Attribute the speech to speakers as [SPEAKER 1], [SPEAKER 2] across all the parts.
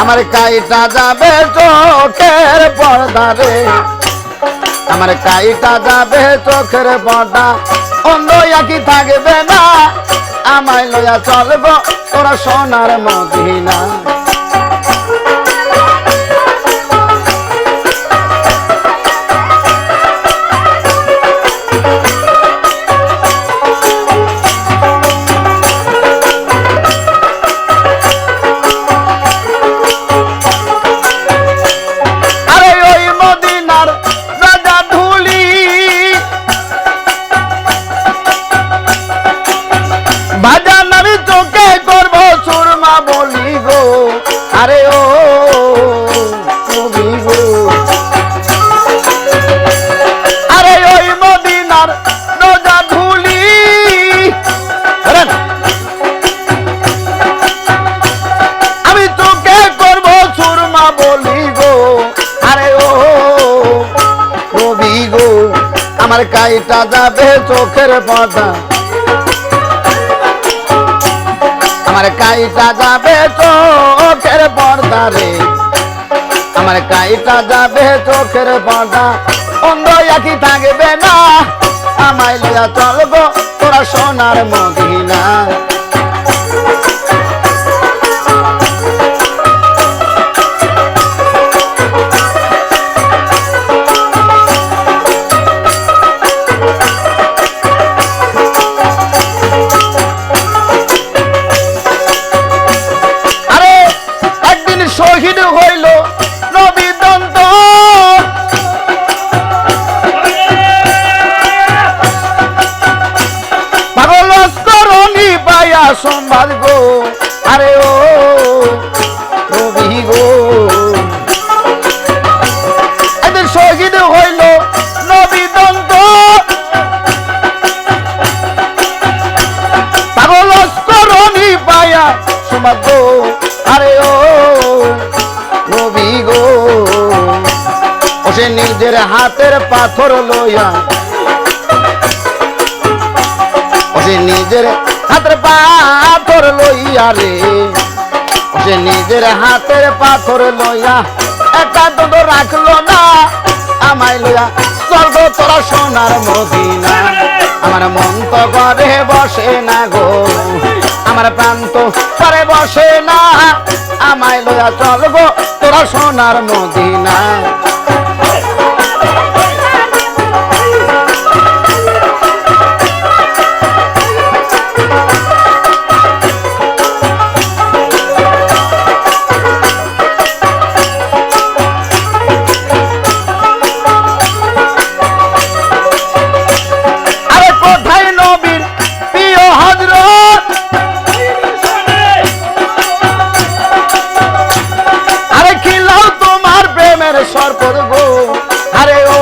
[SPEAKER 1] আমার কাইটা যাবে চোখের পর্দা রে আমার কাইটা যাবে চোখের পর্দা অন্ধ কি থাকবে না আমায় লইয়া চলবো তোরা সোনার মদিনা আরে ও নবী গো আরে ওই মদিনার রোজা ধুলি আমি তোকে করব সুরমা বলি গো আরে ও নবী গো আমার কাইটা যাবে চোখের পর্দা আমার কাইটা যাবে চোখের পর্দা রে আমার কাইটা যাবে চোখের পর্দা অন্ধ কি থাকবে না আমায় লইয়া চলবো তোরা সোনার মদিনা শহীদ হইল নবী দন্ত পাগল করণী পায়া সম্বাদ গো আরে ও নবী গো এদের শহীদ হইল নবী দন্ত পাগল করণী পায়া সম্বাদ গো আরে ও নবী গো ও সে নিজের হাতের পাথর লইয়া ও সে নিজের হাতের পাথর লইয়া রে ও সে নিজের হাতের পাথর লইয়া একটা তো রাখলো না আমায় লইয়া চলবো তোরা সোনার মদিনা আমার মন তো ঘরে বসে না গো আমার প্রাণ তো ঘরে বসে না আমায় লইয়া চলবো তোরা সোনার মদিনা আরে কোথায় নবীর প্রিয় হযরত সরপদ গো আরে ও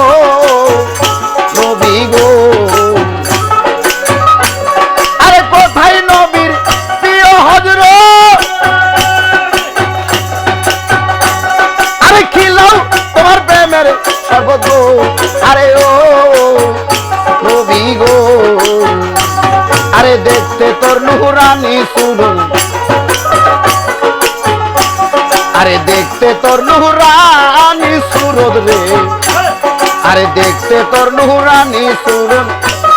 [SPEAKER 1] নবী গো আরে কোথায় নবীর প্রিয় হযরত আরে খিলাও তোমার প্রেমের সরপদ গো আরে ও নবী গো আরে দেখতে তোর নুরানি সুরন আরে দেখতে তোর নুরানি সুরত রে আরে দেখতে তোর নুরানি সুরত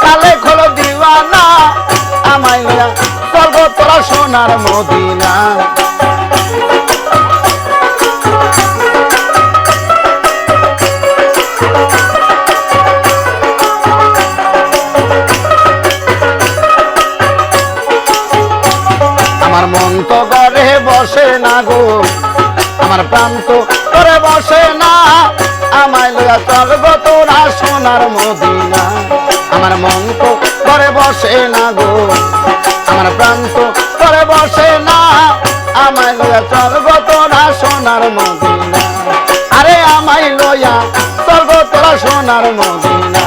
[SPEAKER 1] কালে খোলো দিওয়ানা আমায় লইয়া চলবো তোরা সোনার মদিনা আমার মন তো ঘরে বসে না গো আমার প্রাণ তো করে বসে না আমায় লইয়া চলবো তোরা সোনার মদিনা আমার মন তো করে বসে না গো আমার প্রাণ তো করে বসে না আমায় লইয়া চলবো তোরা সোনার মদিনা আরে আমায় লইয়া চলবো তোরা সোনার মদিনা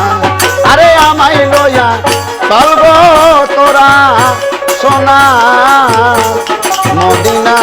[SPEAKER 1] আরে আমায় লইয়া চলবো তোরা সোনার মদিনা